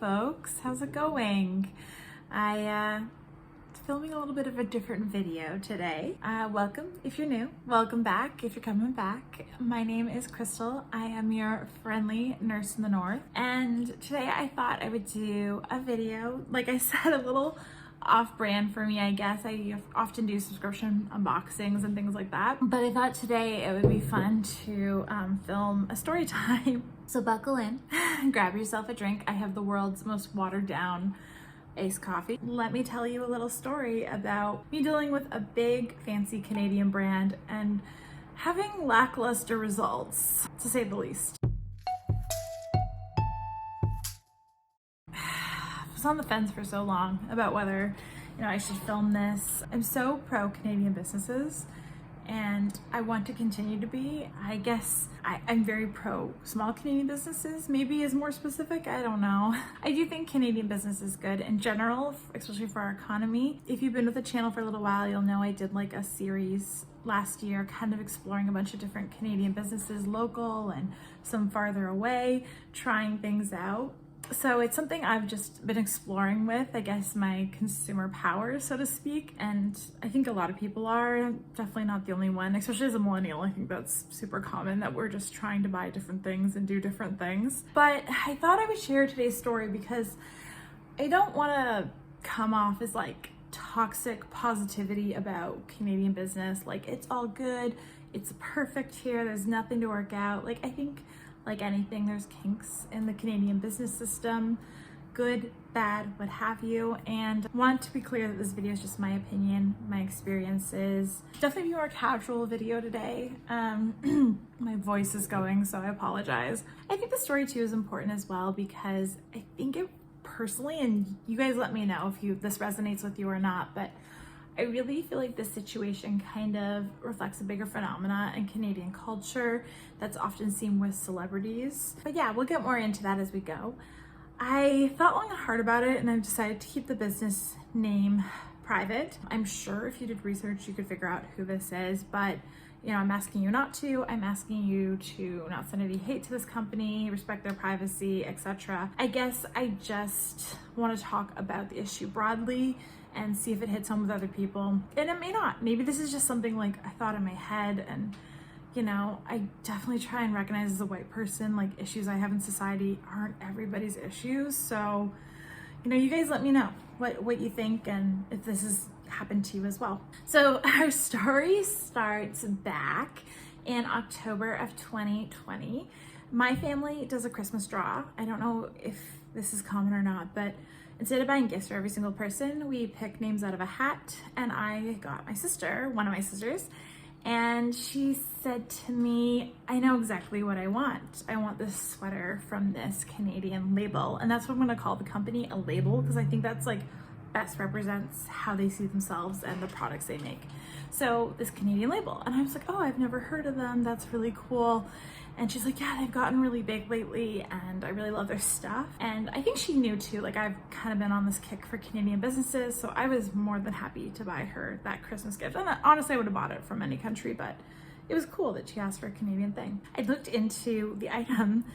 folks, how's it going? Filming a little bit of a different video today. Welcome if you're new, welcome back if you're coming back. My name is Crystal. I am your friendly nurse in the north, and today I thought I would do a video, like I said, a little off-brand for me, I guess. I often do subscription unboxings and things like that, but I thought today it would be fun to film a story time. So buckle in, grab yourself a drink. I have the world's most watered down iced coffee. Let me tell you a little story about me dealing with a big fancy Canadian brand and having lackluster results, to say the least. I was on the fence for so long about whether, I should film this. I'm so pro Canadian businesses, and I want to continue to be. I guess I'm very pro small Canadian businesses, maybe is more specific, I don't know. I do think Canadian business is good in general, especially for our economy. If you've been with the channel for a little while, you'll know I did like a series last year kind of exploring a bunch of different Canadian businesses, local and some farther away, trying things out. So it's something I've just been exploring with, I guess, my consumer power, so to speak. And I think a lot of people are, definitely not the only one, especially as a millennial. I think that's super common that we're just trying to buy different things and do different things. But I thought I would share today's story because I don't want to come off as like toxic positivity about Canadian business. Like, it's all good, it's perfect here, there's nothing to work out. Like, I think like anything, there's kinks in the Canadian business system, good, bad, what have you. And I want to be clear that this video is just my opinion, my experiences. Definitely be a more casual video today. My voice is going, so I apologize. I think the story too is important as well because I think it personally, and you guys let me know if this resonates with you or not, but I really feel like this situation kind of reflects a bigger phenomena in Canadian culture that's often seen with celebrities. But yeah, we'll get more into that as we go. I thought long and hard about it, and I've decided to keep the business name private. I'm sure if you did research, you could figure out who this is, but I'm asking you not to. I'm asking you to not send any hate to this company, respect their privacy, etc. I guess I just want to talk about the issue broadly and see if it hits home with other people. And it may not. Maybe this is just something like I thought in my head, and I definitely try and recognize as a white person, like, issues I have in society aren't everybody's issues. So, you guys let me know what you think and if this has happened to you as well. So our story starts back in October of 2020. My family does a Christmas draw. I don't know if this is common or not, but instead of buying gifts for every single person, we pick names out of a hat, and I got my sister, one of my sisters, and she said to me, I know exactly what I want. I want this sweater from this Canadian label, and that's what I'm gonna call the company, a label, because I think that's like best represents how they see themselves and the products they make. So this Canadian label, and I was like, oh, I've never heard of them, that's really cool. And she's like, yeah, they've gotten really big lately and I really love their stuff. And I think she knew too, like, I've kind of been on this kick for Canadian businesses, so I was more than happy to buy her that Christmas gift. And honestly, I would have bought it from any country, but it was cool that she asked for a Canadian thing. I looked into the item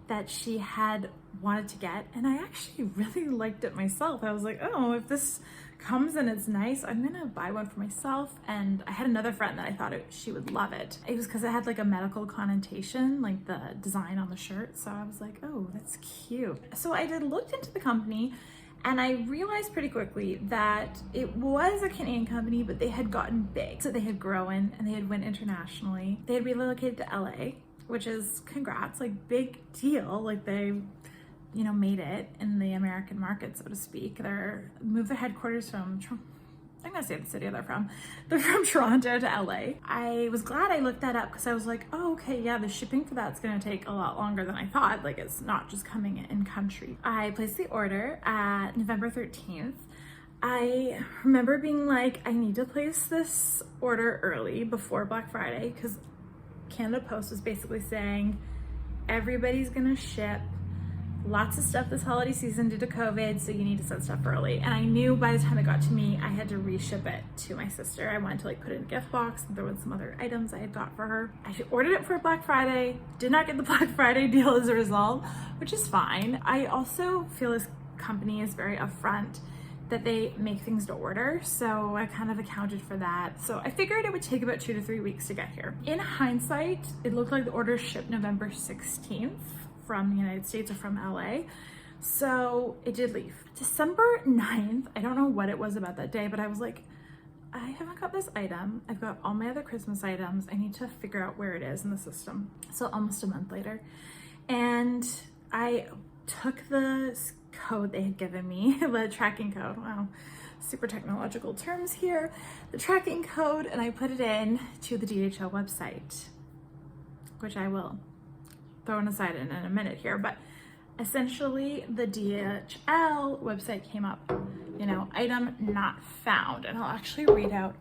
that she had wanted to get, and I actually really liked it myself. I was like, oh, if this comes and it's nice, I'm gonna buy one for myself. And I had another friend that I thought she would love it. It was because it had like a medical connotation, like the design on the shirt. So I was like, oh, that's cute. So I looked into the company, and I realized pretty quickly that it was a Canadian company, but they had gotten big. So they had grown and they had went internationally. They had relocated to LA, which is congrats, like, big deal. Like, they made it in the American market, so to speak. They're moved their headquarters from, I'm gonna say the city they're from Toronto to LA. I was glad I looked that up because I was like, oh, okay, yeah, the shipping for that's gonna take a lot longer than I thought. Like, it's not just coming in country. I placed the order at November 13th. I remember being like, I need to place this order early before Black Friday because Canada Post was basically saying everybody's gonna ship lots of stuff this holiday season due to COVID, so you need to send stuff early. And I knew by the time it got to me, I had to reship it to my sister. I wanted to like put it in a gift box and throw in some other items I had got for her. I ordered it for Black Friday, did not get the Black Friday deal as a result, which is fine. I also feel this company is very upfront that they make things to order, so I kind of accounted for that. So I figured it would take about 2 to 3 weeks to get here. In hindsight, it looked like the order shipped November 16th from the United States or from LA. So it did leave. December 9th, I don't know what it was about that day, but I was like, I haven't got this item. I've got all my other Christmas items. I need to figure out where it is in the system. So almost a month later. And I took the code they had given me, the tracking code. Wow, super technological terms here. The tracking code, and I put it in to the DHL website, which I will throw an aside in a minute here. But essentially the DHL website came up, you know, item not found. And I'll actually read out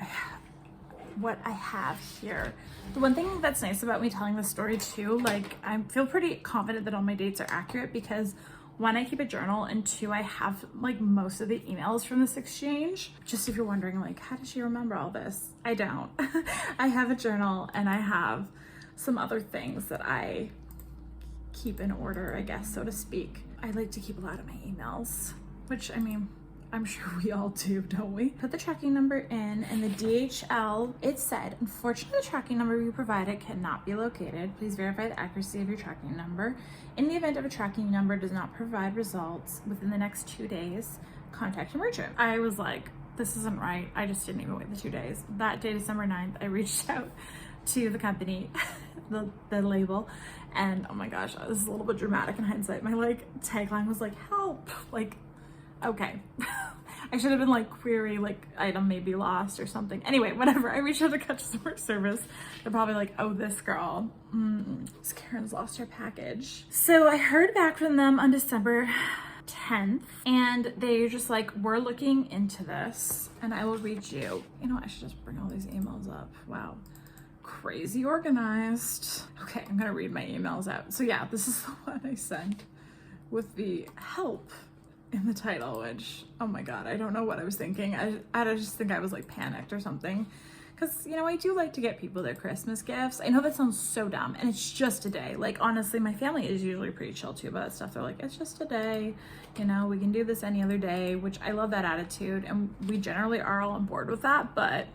what I have here. The one thing that's nice about me telling this story too, like I feel pretty confident that all my dates are accurate because one, I keep a journal, and two, I have like most of the emails from this exchange. Just if you're wondering like, how does she remember all this? I don't. I have a journal and I have some other things that I keep in order, I guess, so to speak. I like to keep a lot of my emails, which I mean, I'm sure we all do, don't we? Put the tracking number in, and the DHL, it said, unfortunately, the tracking number you provided cannot be located. Please verify the accuracy of your tracking number. In the event of a tracking number does not provide results within the next 2 days, contact your merchant. I was like, this isn't right. I just didn't even wait the 2 days. That day, December 9th, I reached out to the company, the label, and oh my gosh, this is a little bit dramatic in hindsight. My like tagline was like, help, like, okay. I should have been like, query, like item may be lost or something. Anyway, whatever. I reached out to customer service. They're probably like, oh, this girl, this Karen's lost her package. So I heard back from them on December 10th, and they're just like, we're looking into this, and I will read you. You know, I should just bring all these emails up. Wow. Crazy organized. Okay, I'm gonna read my emails out. So yeah, this is the one I sent with the help in the title, which, oh my God, I don't know what I was thinking. I just think I was like panicked or something. Cause you know, I do like to get people their Christmas gifts. I know that sounds so dumb, and it's just a day. Like honestly, my family is usually pretty chill too about that stuff. They're like, it's just a day, you know, we can do this any other day, which I love that attitude. And we generally are all on board with that, but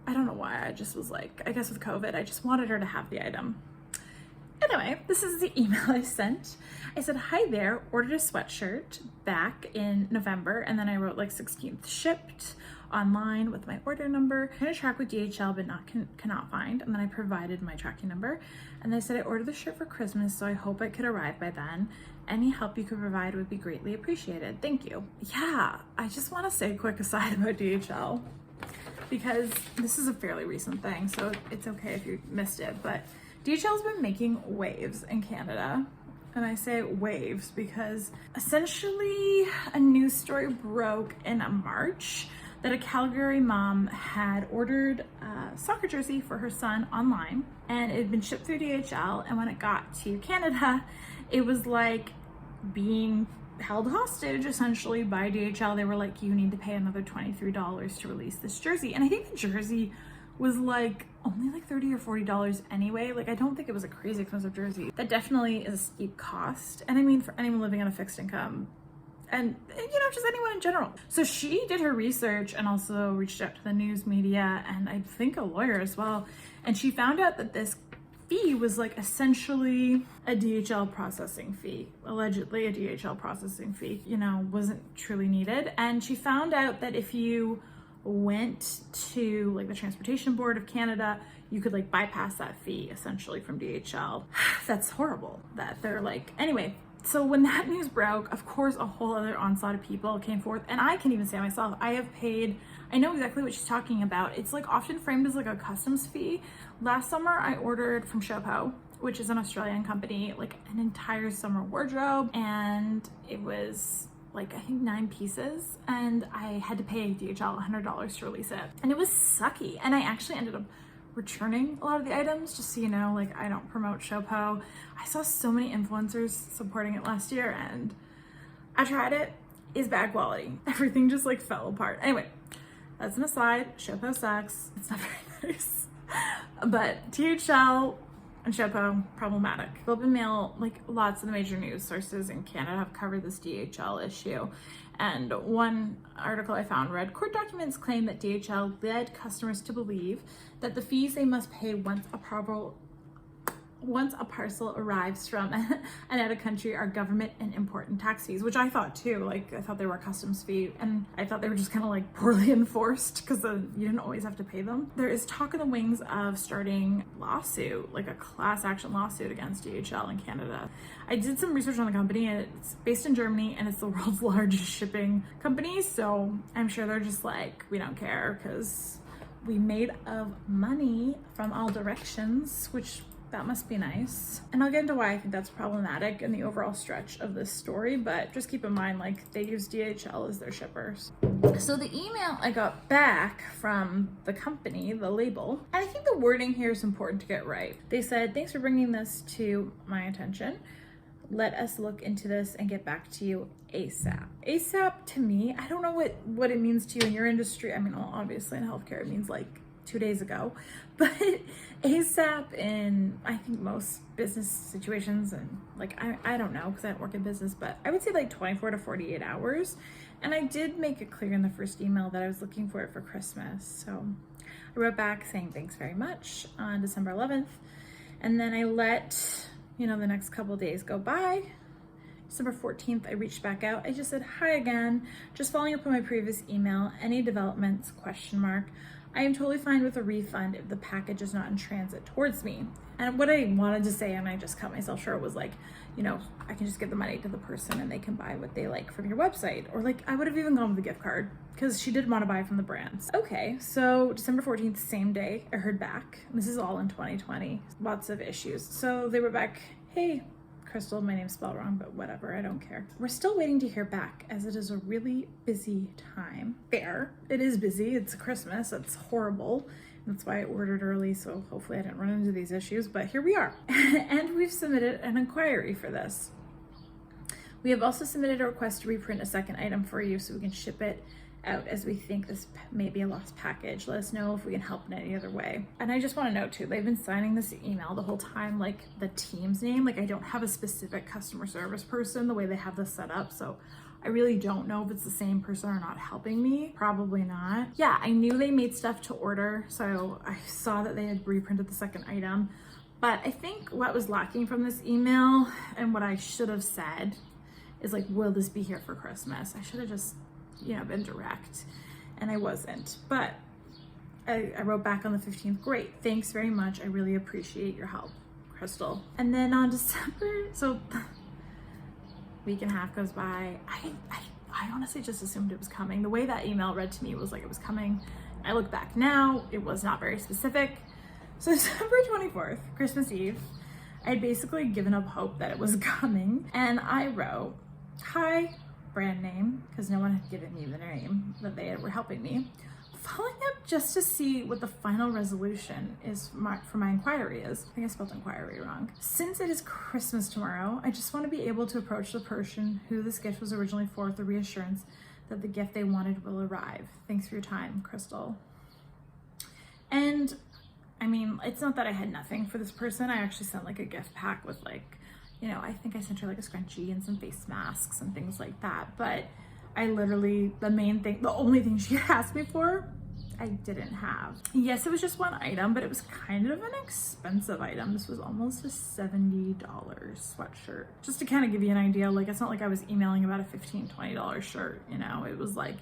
I don't know why. I just was like, I guess with COVID, I just wanted her to have the item. Anyway, this is the email I sent. I said, hi there, ordered a sweatshirt back in November, and then I wrote like 16th shipped online with my order number. I'm gonna track with DHL, but cannot find. And then I provided my tracking number. And they said, I ordered the shirt for Christmas, so I hope it could arrive by then. Any help you could provide would be greatly appreciated. Thank you. Yeah, I just wanna say a quick aside about DHL, because this is a fairly recent thing, so it's okay if you missed it, but DHL's been making waves in Canada. And I say waves because essentially a news story broke in March that a Calgary mom had ordered a soccer jersey for her son online, and it had been shipped through DHL, and when it got to Canada, it was like being held hostage essentially by DHL. They were like, you need to pay another $23 to release this jersey. And I think the jersey was like only like $30 or $40 anyway. Like I don't think it was a crazy expensive jersey. That definitely is a steep cost. And I mean, for anyone living on a fixed income, and you know, just anyone in general. So she did her research and also reached out to the news media and I think a lawyer as well. And she found out that this fee was like essentially a DHL processing fee, allegedly a DHL processing fee, you know, wasn't truly needed. And she found out that if you went to like the Transportation Board of Canada, you could like bypass that fee essentially from DHL. That's horrible that they're like, anyway. So when that news broke, of course, a whole other onslaught of people came forth, and I can even say myself, I have paid, I know exactly what she's talking about. It's like often framed as like a customs fee. Last summer, I ordered from xoxo, which is an Australian company, like an entire summer wardrobe, and it was like, I think 9 pieces, and I had to pay DHL $100 to release it. And it was sucky, and I actually ended up returning a lot of the items, just so you know, like I don't promote xoxo. I saw so many influencers supporting it last year and I tried it. It's bad quality. Everything just like fell apart. Anyway, that's an aside. xoxo sucks. It's not very nice. But DHL and xoxo, problematic. Globe and Mail, like lots of the major news sources in Canada have covered this DHL issue. And one article I found read, court documents claim that DHL led customers to believe that the fees they must pay once a parcel arrives from and out of country are government and import and tax fees, which I thought too. Like I thought they were a customs fee, and I thought they were just kind of like poorly enforced because you didn't always have to pay them. There is talk in the wings of starting lawsuit, like a class action lawsuit against DHL in Canada. I did some research on the company, and it's based in Germany and it's the world's largest shipping company. So I'm sure they're just like, we don't care because we made of money from all directions, which that must be nice. And I'll get into why I think that's problematic in the overall stretch of this story, but just keep in mind, like they use DHL as their shippers. So the email I got back from the company, the label, and I think the wording here is important to get right. They said, thanks for bringing this to my attention. Let us look into this and get back to you ASAP. ASAP to me, I don't know what it means to you in your industry. I mean, obviously in healthcare, it means like 2 days ago, but ASAP in I think most business situations, and like I don't know because I don't work in business, but I would say like 24 to 48 hours. And I did make it clear in the first email that I was looking for it for Christmas. So I wrote back saying thanks very much on December 11th, and then I let the next couple days go by. December 14th, I reached back out. I just said, hi again, just following up on my previous email. Any developments, ? I am totally fine with a refund if the package is not in transit towards me. And what I wanted to say, and I just cut myself short, was like, I can just give the money to the person and they can buy what they like from your website. Or like, I would have even gone with a gift card because she did want to buy from the brands. Okay, so December 14th, same day, I heard back. This is all in 2020, lots of issues. So they were back, hey, Crystal, my name's spelled wrong, but whatever, I don't care. We're still waiting to hear back as it is a really busy time. Fair, it is busy, it's Christmas, that's horrible. That's why I ordered early, so hopefully I didn't run into these issues, but here we are. And we've submitted an inquiry for this. We have also submitted a request to reprint a second item for you so we can ship it out, as we think this may be a lost package. Let us know if we can help in any other way. And I just want to note too, they've been signing this email the whole time, like the team's name. Like I don't have a specific customer service person the way they have this set up. So I really don't know if it's the same person or not helping me. Probably not. Yeah, I knew they made stuff to order. So I saw that they had reprinted the second item. But I think what was lacking from this email and what I should have said is like, will this be here for Christmas? I should have just been direct, and I wasn't. But I wrote back on the 15th, great, thanks very much, I really appreciate your help, Crystal. And then on December, so week and a half goes by, I honestly just assumed it was coming. The way that email read to me was like it was coming. I look back now, it was not very specific. So December 24th, Christmas Eve, I had basically given up hope that it was coming, and I wrote, hi, brand name, because no one had given me the name that they were helping me, following up just to see what the final resolution is for my inquiry is. I think I spelled inquiry wrong. Since it is Christmas tomorrow, I just want to be able to approach the person who this gift was originally for with the reassurance that the gift they wanted will arrive. Thanks for your time, Crystal. And I mean, it's not that I had nothing for this person. I actually sent like a gift pack with like, I think I sent her like a scrunchie and some face masks and things like that. But I literally, the only thing she asked me for, I didn't have. Yes, it was just one item, but it was kind of an expensive item. This was almost a $70 sweatshirt. Just to kind of give you an idea, like it's not like I was emailing about a $15, $20 shirt, it was like,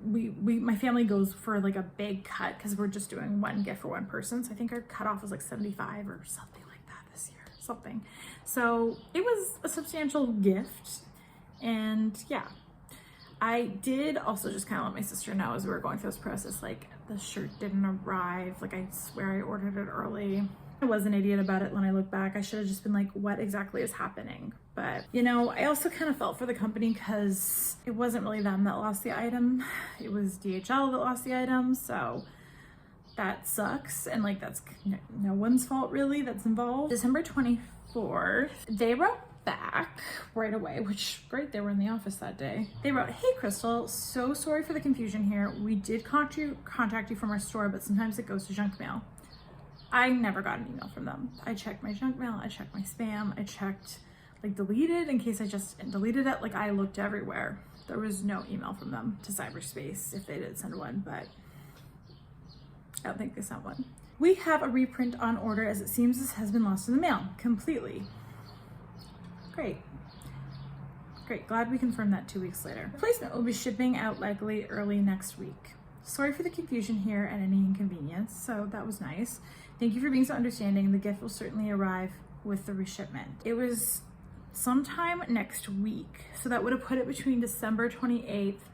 my family goes for like a big cut because we're just doing one gift for one person. So I think our cutoff was like 75 or something like that this year, something. So it was a substantial gift. And yeah, I did also just kind of let my sister know as we were going through this process, like the shirt didn't arrive. Like I swear I ordered it early. I was an idiot about it when I look back. I should have just been like, what exactly is happening? But, I also kind of felt for the company because it wasn't really them that lost the item. It was DHL that lost the item. So that sucks. And like, that's no one's fault really that's involved. December 24th, they wrote back right away, which great, they were in the office that day. They wrote, "Hey Crystal, so sorry for the confusion here. We did contact you from our store, but sometimes it goes to junk mail." I never got an email from them. I checked my junk mail, I checked my spam, I checked like deleted in case I just deleted it. Like I looked everywhere. There was no email from them to cyberspace if they did send one, but I don't think they sent one. "We have a reprint on order as it seems this has been lost in the mail completely." Great. Great, glad we confirmed that 2 weeks later. "Replacement will be shipping out likely early next week. Sorry for the confusion here and any inconvenience." So that was nice. "Thank you for being so understanding. The gift will certainly arrive with the reshipment." It was sometime next week. So that would have put it between December 28th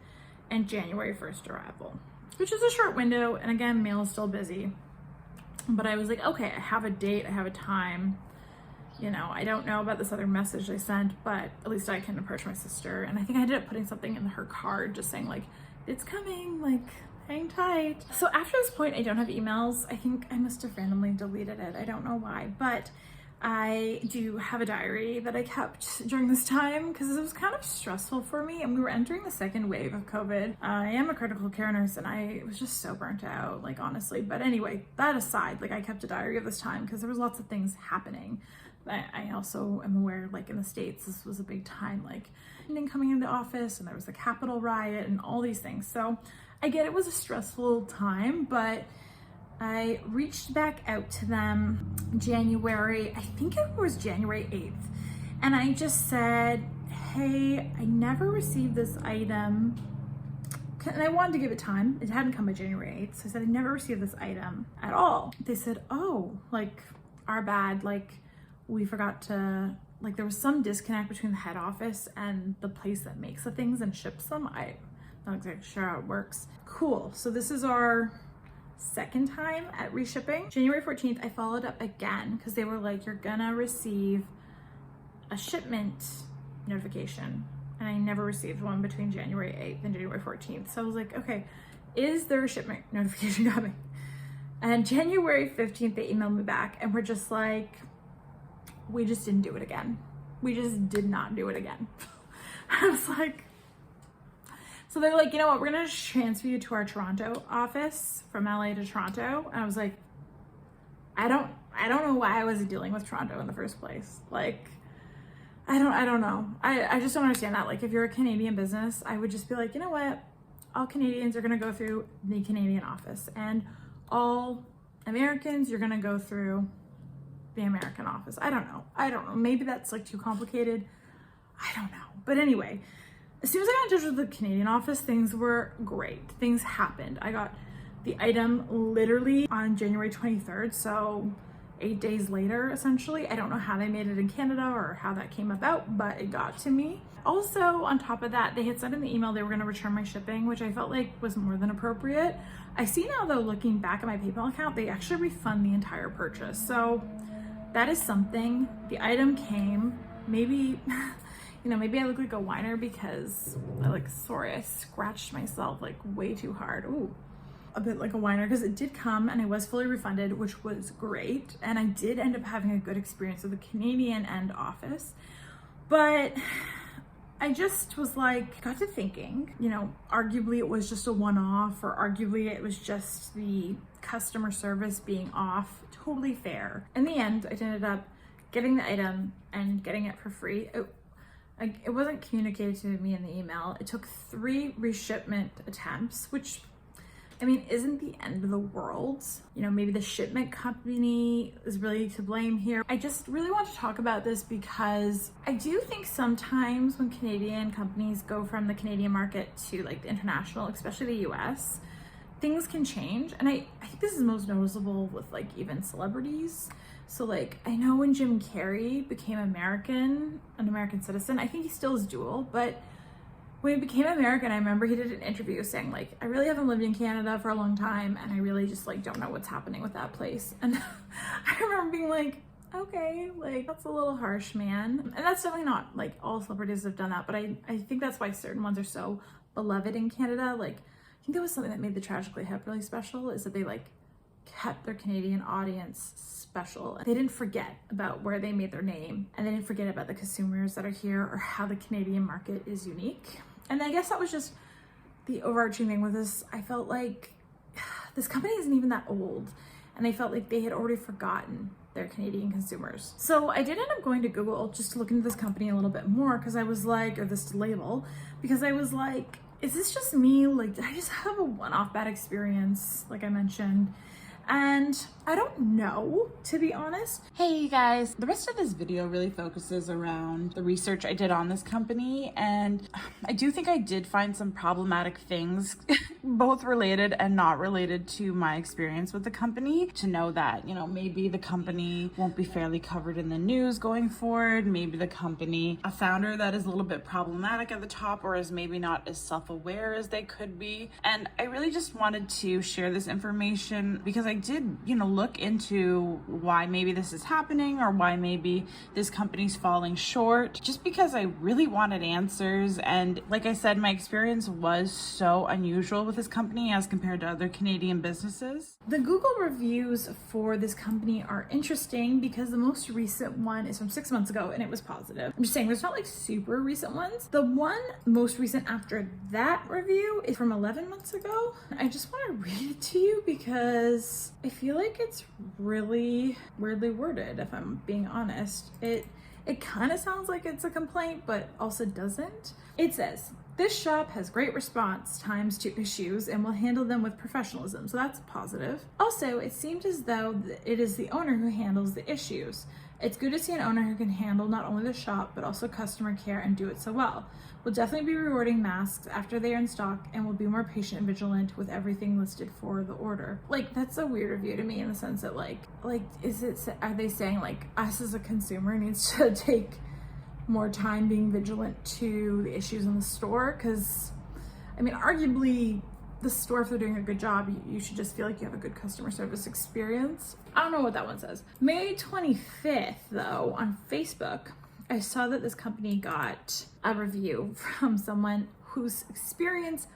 and January 1st arrival, which is a short window. And again, mail is still busy. But I was like, okay, I have a date, I have a time. You know, I don't know about this other message they sent, but at least I can approach my sister. And I think I ended up putting something in her card just saying like, it's coming, like hang tight. So after this point, I don't have emails. I think I must have randomly deleted it. I don't know why, but I do have a diary that I kept during this time because it was kind of stressful for me, and we were entering the second wave of COVID. I am a critical care nurse and I was just so burnt out, like honestly. But anyway, that aside, like I kept a diary of this time because there was lots of things happening. I also am aware, like in the States, this was a big time, like coming into office, and there was the Capitol riot and all these things. So I get it was a stressful time, but I reached back out to them January, I think it was January 8th. And I just said, "Hey, I never received this item." And I wanted to give it time. It hadn't come by January 8th. So I said, "I never received this item at all." They said, "Oh, like our bad, like we forgot to, like there was some disconnect between the head office and the place that makes the things and ships them." I'm not exactly sure how it works. Cool, so this is our second time at reshipping. January 14th, I followed up again because they were like, "You're gonna receive a shipment notification." And I never received one between January 8th and January 14th. So I was like, okay, is there a shipment notification coming? And January 15th, they emailed me back and were just like, "We just didn't do it again. We just did not do it again." I was like, so they're like, "You know what, we're gonna transfer you to our Toronto office from LA to Toronto." And I was like, I don't know why I was dealing with Toronto in the first place. Like, I don't know. I just don't understand that. Like if you're a Canadian business, I would just be like, you know what? All Canadians are gonna go through the Canadian office, and all Americans, you're gonna go through the American office. I don't know. Maybe that's like too complicated. I don't know. But anyway, as soon as I got in touch with the Canadian office, things were great. Things happened. I got the item literally on January 23rd. So 8 days later, essentially. I don't know how they made it in Canada or how that came about, but it got to me. Also, on top of that, they had said in the email they were gonna return my shipping, which I felt like was more than appropriate. I see now though, looking back at my PayPal account, they actually refund the entire purchase. So that is something. The item came, maybe, you know, maybe I look like a whiner because I scratched myself like way too hard. Ooh, a bit like a whiner, because it did come and I was fully refunded, which was great. And I did end up having a good experience with the Canadian end office. But I just was like, got to thinking, you know, arguably it was just a one-off, or arguably it was just the customer service being off. Totally fair. In the end, I ended up getting the item and getting it for free. It wasn't communicated to me in the email. It took 3 reshipment attempts, which, I mean, isn't the end of the world. You know, maybe the shipment company is really to blame here. I just really want to talk about this because I do think sometimes when Canadian companies go from the Canadian market to like the international, especially the US, things can change. And I think this is most noticeable with like even celebrities. So like, I know when Jim Carrey became an American citizen, I think he still is dual, but when he became American, I remember he did an interview saying like, "I really haven't lived in Canada for a long time, and I really just like don't know what's happening with that place." And I remember being like, okay, like that's a little harsh, man. And that's definitely not like all celebrities have done that, but I think that's why certain ones are so beloved in Canada. Like, I think that was something that made the Tragically Hip really special, is that they like kept their Canadian audience special. They didn't forget about where they made their name, and they didn't forget about the consumers that are here or how the Canadian market is unique. And I guess that was just the overarching thing with this. I felt like this company isn't even that old, and I felt like they had already forgotten their Canadian consumers. So I did end up going to Google just to look into this company a little bit more, because I was like, or this label, because I was like, is this just me? Like, did I just have a one-off bad experience, like I mentioned? And I don't know, to be honest. Hey you guys, the rest of this video really focuses around the research I did on this company, and I do think I did find some problematic things, both related and not related to my experience with the company. To know that, you know, maybe the company won't be fairly covered in the news going forward, maybe the company, a founder that is a little bit problematic at the top, or is maybe not as self-aware as they could be. And I really just wanted to share this information because I did, you know, look into why maybe this is happening, or why maybe this company's falling short, just because I really wanted answers. And like I said, my experience was so unusual with this company as compared to other Canadian businesses. The Google reviews for this company are interesting because the most recent one is from 6 months ago and it was positive. I'm just saying there's not like super recent ones. The one most recent after that review is from 11 months ago. I just want to read it to you because I feel like it's really weirdly worded, if I'm being honest. It kind of sounds like it's a complaint, but also doesn't. It says, "This shop has great response times to issues and will handle them with professionalism." So that's positive. Also, it seemed as though it is the owner who handles the issues. It's good to see an owner who can handle not only the shop, but also customer care and do it so well. We'll definitely be rewarding masks after they are in stock, and will be more patient and vigilant with everything listed for the order. Like, that's a weird review to me in the sense that are they saying like us as a consumer needs to take more time being vigilant to the issues in the store? Because I mean, arguably the store, if they're doing a good job, you should just feel like you have a good customer service experience. I don't know what that one says. May 25th though, on Facebook, I saw that this company got a review from someone whose experience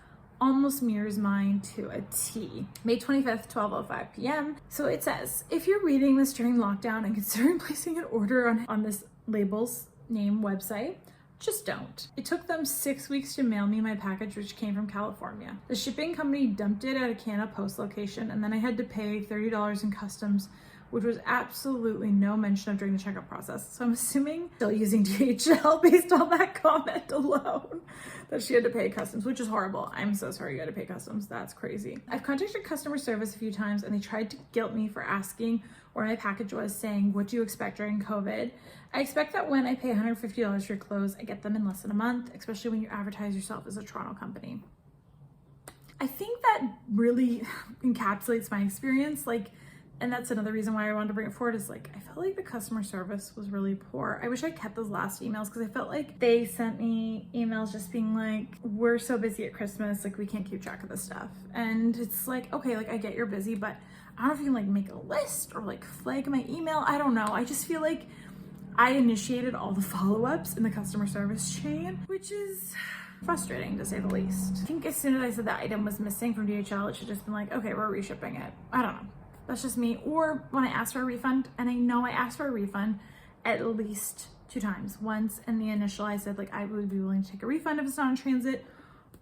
almost mirrors mine to a T. May 25th, 12:05 p.m. So it says, "If you're reading this during lockdown and considering placing an order on this label's name website, just don't. It took them 6 weeks to mail me my package, which came from California. The shipping company dumped it at a Canada Post location, and then I had to pay $30 in customs, which was absolutely no mention of during the checkout process." So I'm assuming still using DHL based on that comment alone, that she had to pay customs, which is horrible. I'm so sorry you had to pay customs. That's crazy. I've contacted customer service a few times, and they tried to guilt me for asking where my package was, saying, "What do you expect during COVID?" I expect that when I pay $150 for your clothes, I get them in less than a month, especially when you advertise yourself as a Toronto company. I think that really encapsulates my experience. And that's another reason why I wanted to bring it forward, is like, I felt like the customer service was really poor. I wish I kept those last emails, because I felt like they sent me emails just being like, "We're so busy at Christmas, like we can't keep track of this stuff." And it's like, okay, like I get you're busy, but I don't know if you can like make a list or like flag my email. I don't know. I just feel like I initiated all the follow-ups in the customer service chain, which is frustrating to say the least. I think as soon as I said that item was missing from DHL, it should just been like, okay, we're reshipping it. I don't know. That's just me. Or when I asked for a refund, and I know I asked for a refund at least 2 times. Once in the initial, I said like I would be willing to take a refund if it's not in transit,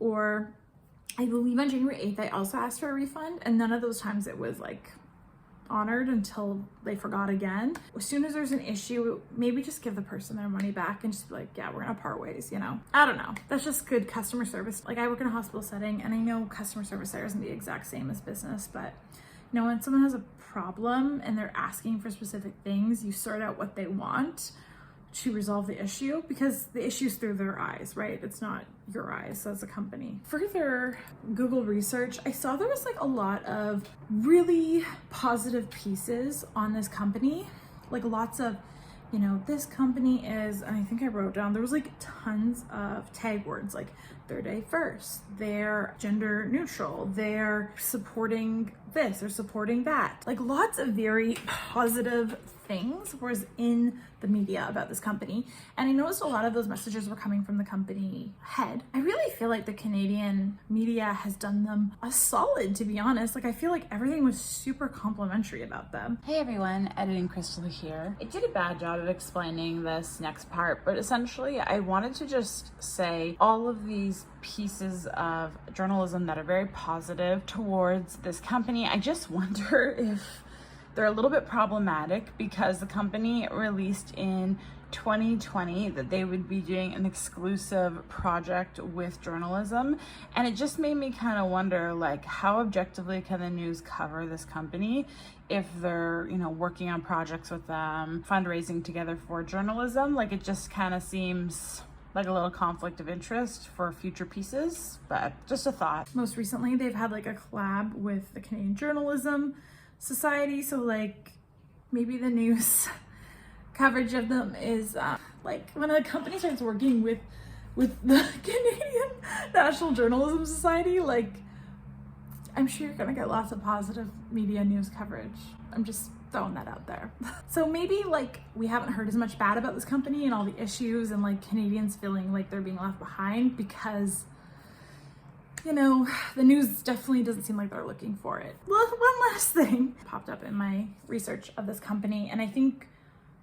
or I believe on January 8th, I also asked for a refund, and none of those times it was like honored until they forgot again. As soon as there's an issue, maybe just give the person their money back and just be like, yeah, we're gonna part ways, you know? I don't know. That's just good customer service. Like, I work in a hospital setting, and I know customer service there isn't the exact same as business, but you know, when someone has a problem and they're asking for specific things, you sort out what they want to resolve the issue, because the issue's through their eyes, right? It's not your eyes as a company. Further Google research, I saw there was like a lot of really positive pieces on this company, like lots of, you know, this company is, and I think I wrote down, there was like tons of tag words, like they're diverse, they're gender neutral, they're supporting this, they're supporting that. Like lots of very positive things was in the media about this company. And I noticed a lot of those messages were coming from the company head. I really feel like the Canadian media has done them a solid, to be honest. Like, I feel like everything was super complimentary about them. Hey everyone, Editing Crystal here. I did a bad job of explaining this next part, but essentially I wanted to just say all of these pieces of journalism that are very positive towards this company. I just wonder if they're a little bit problematic because the company released in 2020 that they would be doing an exclusive project with journalism, and it just made me kind of wonder, like, how objectively can the news cover this company if they're, you know, working on projects with them, fundraising together for journalism? Like, it just kind of seems like a little conflict of interest for future pieces, but just a thought. Most recently, they've had like a collab with the Canadian Journalism Society, so like maybe the news coverage of them is like when a company starts working with the Canadian National Journalism Society, like I'm sure you're gonna get lots of positive media news coverage. I'm just throwing that out there. So maybe like we haven't heard as much bad about this company and all the issues and like Canadians feeling like they're being left behind because, you know, the news definitely doesn't seem like they're looking for it. Well, one last thing popped up in my research of this company, and I think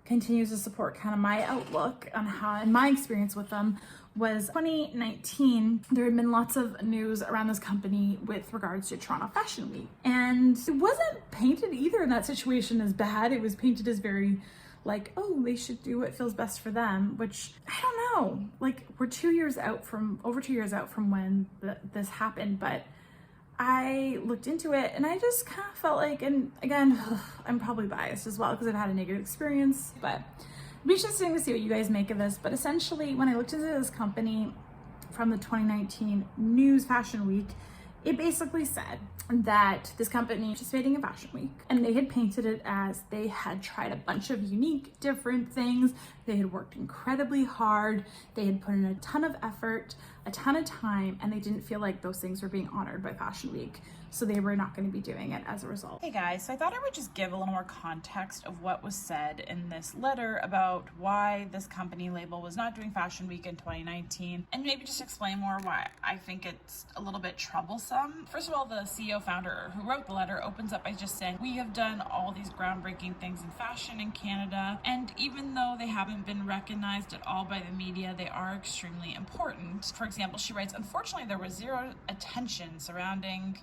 continues to support kind of my outlook on how, and my experience with them, was 2019. There had been lots of news around this company with regards to Toronto Fashion Week. And it wasn't painted either in that situation as bad. It was painted as very like, oh, they should do what feels best for them, which I don't know. Like, we're over 2 years out from when this happened, but I looked into it and I just kind of felt like, and again, I'm probably biased as well because I've had a negative experience, but it'd be interesting to see what you guys make of this. But essentially, when I looked into this company from the 2019 News Fashion Week, it basically said that this company was participating in Fashion Week, and they had painted it as they had tried a bunch of unique, different things. They had worked incredibly hard. They had put in a ton of effort, a ton of time, and they didn't feel like those things were being honored by Fashion Week. So they were not going to be doing it as a result. Hey guys, so I thought I would just give a little more context of what was said in this letter about why this company label was not doing Fashion Week in 2019, and maybe just explain more why I think it's a little bit troublesome. First of all, the CEO founder who wrote the letter opens up by just saying, we have done all these groundbreaking things in fashion in Canada, and even though they haven't been recognized at all by the media, they are extremely important. For example, she writes, unfortunately, there was zero attention surrounding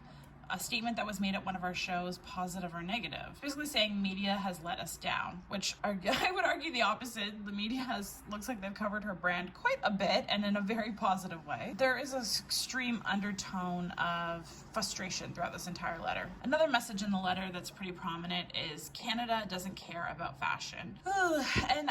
a statement that was made at one of our shows, positive or negative. Basically saying media has let us down, which I would argue the opposite. The media looks like they've covered her brand quite a bit and in a very positive way. There is an extreme undertone of frustration throughout this entire letter. Another message in the letter that's pretty prominent is Canada doesn't care about fashion. And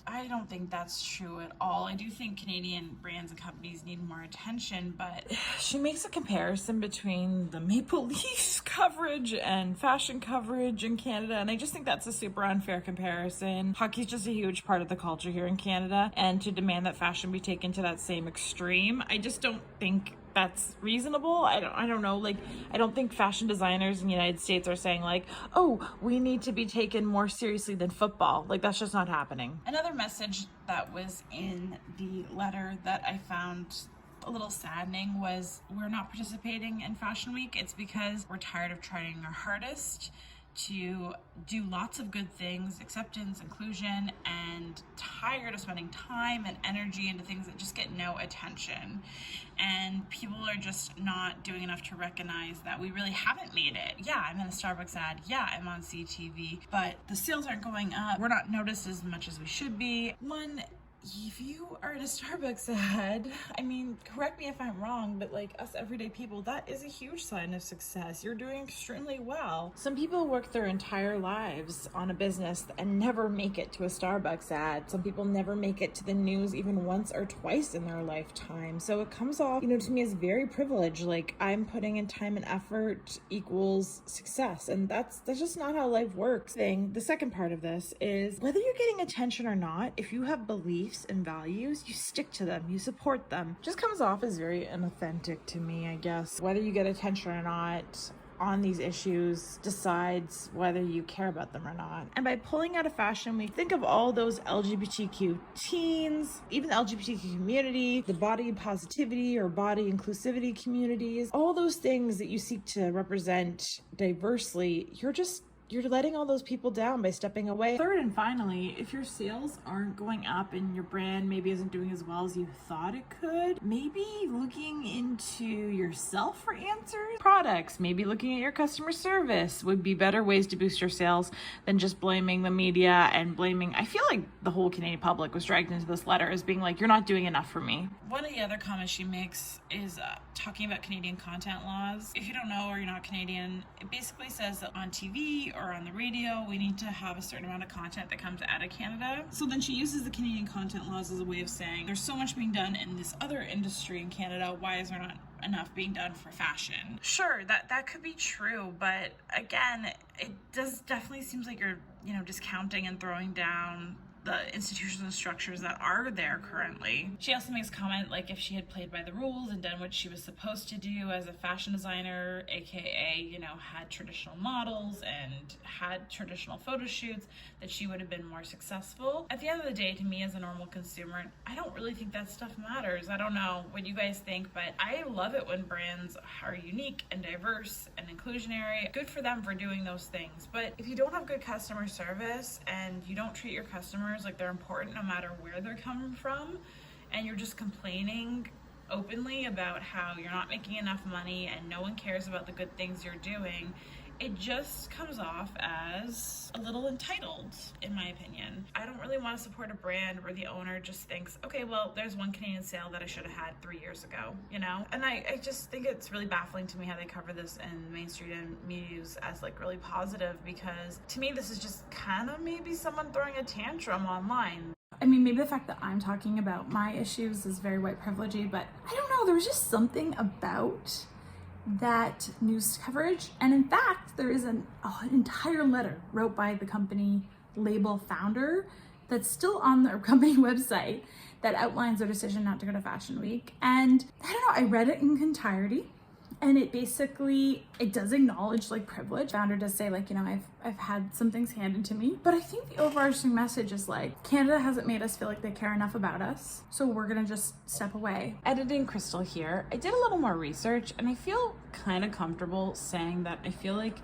I don't think that's true at all. I do think Canadian brands and companies need more attention, but she makes a comparison between the Maple Leafs coverage and fashion coverage in Canada, and I just think that's a super unfair comparison. Hockey's just a huge part of the culture here in Canada, and to demand that fashion be taken to that same extreme, I just don't think that's reasonable. I don't know, like, I don't think fashion designers in the United States are saying like, oh, we need to be taken more seriously than football. Like, that's just not happening. Another message that was in the letter that I found a little saddening was, we're not participating in Fashion Week. It's because we're tired of trying our hardest to do lots of good things, acceptance, inclusion, and tired of spending time and energy into things that just get no attention. And people are just not doing enough to recognize that we really haven't made it. Yeah, I'm in a Starbucks ad. Yeah, I'm on CTV, but the sales aren't going up. We're not noticed as much as we should be. If you are in a Starbucks ad, I mean, correct me if I'm wrong, but like us everyday people, that is a huge sign of success. You're doing extremely well. Some people work their entire lives on a business and never make it to a Starbucks ad. Some people never make it to the news even once or twice in their lifetime. So it comes off, to me as very privileged. Like, I'm putting in time and effort equals success. And that's just not how life works. The second part of this is whether you're getting attention or not, if you have beliefs and values, you stick to them, you support them. Just comes off as very inauthentic to me, I guess. Whether you get attention or not, on these issues decides whether you care about them or not. And by pulling out of Fashion Week, think of all those LGBTQ teens, even the LGBTQ community, the body positivity or body inclusivity communities, all those things that you seek to represent diversely. You're letting all those people down by stepping away. Third and finally, if your sales aren't going up and your brand maybe isn't doing as well as you thought it could, maybe looking into yourself for answers. Products, maybe looking at your customer service would be better ways to boost your sales than just blaming the media and blaming. I feel like the whole Canadian public was dragged into this letter as being like, you're not doing enough for me. One of the other comments she makes is talking about Canadian content laws. If you don't know or you're not Canadian, it basically says that on TV or on the radio, we need to have a certain amount of content that comes out of Canada. So then she uses the Canadian content laws as a way of saying there's so much being done in this other industry in Canada, why is there not enough being done for fashion? Sure, that could be true, but again, it definitely seems like you're, discounting and throwing down the institutions and structures that are there currently. She also makes comment like if she had played by the rules and done what she was supposed to do as a fashion designer, aka, had traditional models and had traditional photo shoots, that she would have been more successful. At the end of the day, to me as a normal consumer, I don't really think that stuff matters. I don't know what you guys think, but I love it when brands are unique and diverse and inclusionary. Good for them for doing those things. But if you don't have good customer service and you don't treat your customers like they're important no matter where they're coming from, and you're just complaining openly about how you're not making enough money and no one cares about the good things you're doing, it just comes off as a little entitled, in my opinion. I don't really want to support a brand where the owner just thinks, okay, well, there's one Canadian sale that I should have had 3 years ago, And I just think it's really baffling to me how they cover this in mainstream news as like really positive, because to me, this is just kind of maybe someone throwing a tantrum online. I mean, maybe the fact that I'm talking about my issues is very white privilegey, but I don't know, there was just something about that news coverage. And in fact, there is an entire letter wrote by the company label founder that's still on their company website that outlines their decision not to go to Fashion Week. And I don't know, I read it in entirety, and it does acknowledge like privilege. Founder does say like, I've had some things handed to me, but I think the overarching message is like, Canada hasn't made us feel like they care enough about us, so we're gonna just step away. Editing Crystal here. I did a little more research and I feel kind of comfortable saying that I feel like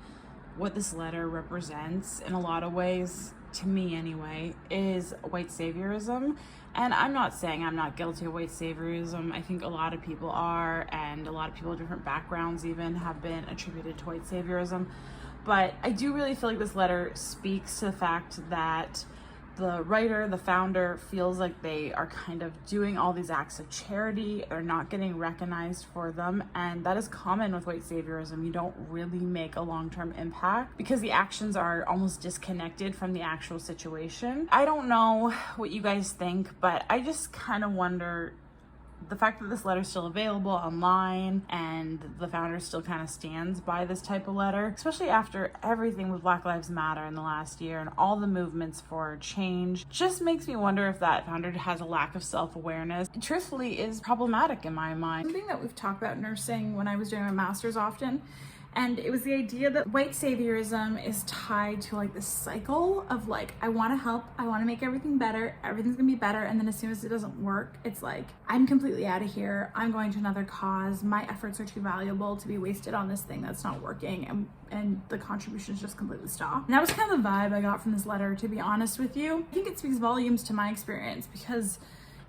what this letter represents in a lot of ways, to me anyway, is white saviorism. And I'm not saying I'm not guilty of white saviorism. I think a lot of people are, and a lot of people with different backgrounds even have been attributed to white saviorism. But I do really feel like this letter speaks to the fact that the writer, the founder, feels like they are kind of doing all these acts of charity. They're not getting recognized for them. And that is common with white saviorism. You don't really make a long-term impact because the actions are almost disconnected from the actual situation. I don't know what you guys think, but I just kind of wonder, the fact that this letter is still available online and the founder still kind of stands by this type of letter, especially after everything with Black Lives Matter in the last year and all the movements for change, just makes me wonder if that founder has a lack of self-awareness. It truthfully is problematic in my mind. Something that we've talked about in nursing when I was doing my master's often, and it was the idea that white saviorism is tied to like this cycle of like, I want to help, I want to make everything better, everything's gonna be better, and then as soon as it doesn't work, it's like, I'm completely out of here, I'm going to another cause, my efforts are too valuable to be wasted on this thing that's not working, and the contributions just completely stop. And that was kind of the vibe I got from this letter, to be honest with you. I think it speaks volumes to my experience because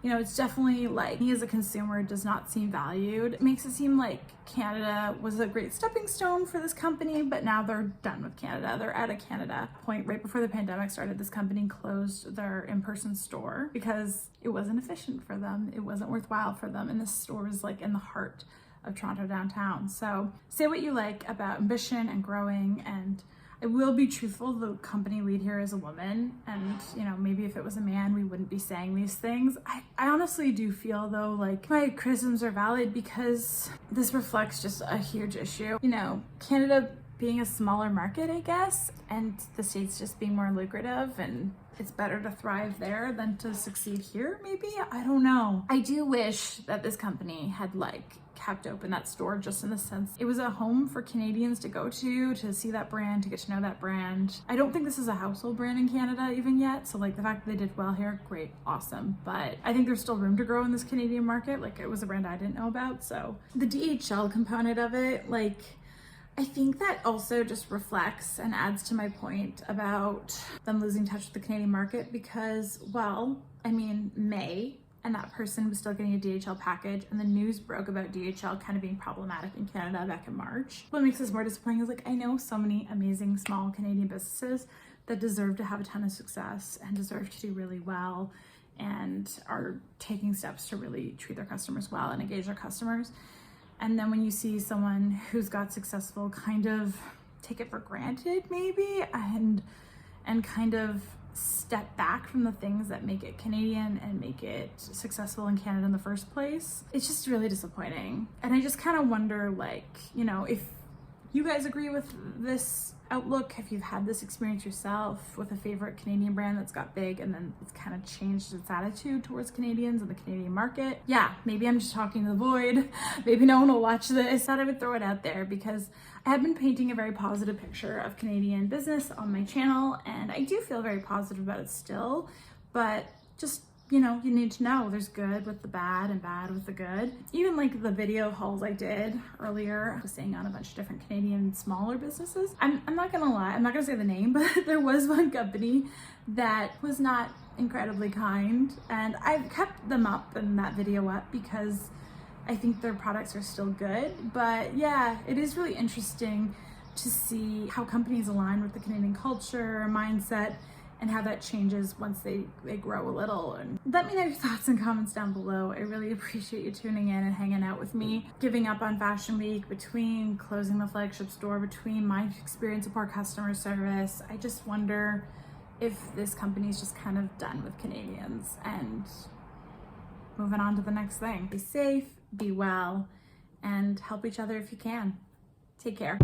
it's definitely like, me as a consumer does not seem valued. It makes it seem like Canada was a great stepping stone for this company, but now they're done with Canada. They're out of Canada. Point right before the pandemic started, this company closed their in-person store because it wasn't efficient for them. It wasn't worthwhile for them. And this store was like in the heart of Toronto downtown. So say what you like about ambition and growing, and I will be truthful, the company lead here is a woman, and maybe if it was a man, we wouldn't be saying these things. I honestly do feel though like my criticisms are valid because this reflects just a huge issue. Canada being a smaller market, I guess, and the States just being more lucrative, and it's better to thrive there than to succeed here, maybe? I don't know. I do wish that this company had like kept open that store, just in the sense it was a home for Canadians to go to see that brand, to get to know that brand. I don't think this is a household brand in Canada even yet, so like the fact that they did well here, great, awesome. But I think there's still room to grow in this Canadian market. Like, it was a brand I didn't know about. So the DHL component of it, like, I think that also just reflects and adds to my point about them losing touch with the Canadian market, because, well, I mean, May, and that person was still getting a DHL package, and the news broke about DHL kind of being problematic in Canada back in March. What makes this more disappointing is, like, I know so many amazing small Canadian businesses that deserve to have a ton of success and deserve to do really well and are taking steps to really treat their customers well and engage their customers. And then when you see someone who's got successful kind of take it for granted maybe, and kind of step back from the things that make it Canadian and make it successful in Canada in the first place, it's just really disappointing. And I just kind of wonder, like, you know, if you guys agree with this outlook, if you've had this experience yourself with a favorite Canadian brand that's got big and then it's kind of changed its attitude towards Canadians and the Canadian market. Yeah, maybe I'm just talking to the void. Maybe no one will watch this. I thought I would throw it out there because I have been painting a very positive picture of Canadian business on my channel, and I do feel very positive about it still, but just, you know, you need to know there's good with the bad and bad with the good. Even like the video hauls I did earlier, I was saying on a bunch of different Canadian smaller businesses. I'm not gonna lie, I'm not gonna say the name, but there was one company that was not incredibly kind, and I've kept them up and that video up because I think their products are still good. But yeah, it is really interesting to see how companies align with the Canadian culture, mindset, and how that changes once they grow a little. And let me know your thoughts and comments down below. I really appreciate you tuning in and hanging out with me. Giving up on Fashion Week, between closing the flagship store, between my experience of poor customer service, I just wonder if this company's just kind of done with Canadians and moving on to the next thing. Be safe, be well, and help each other if you can. Take care.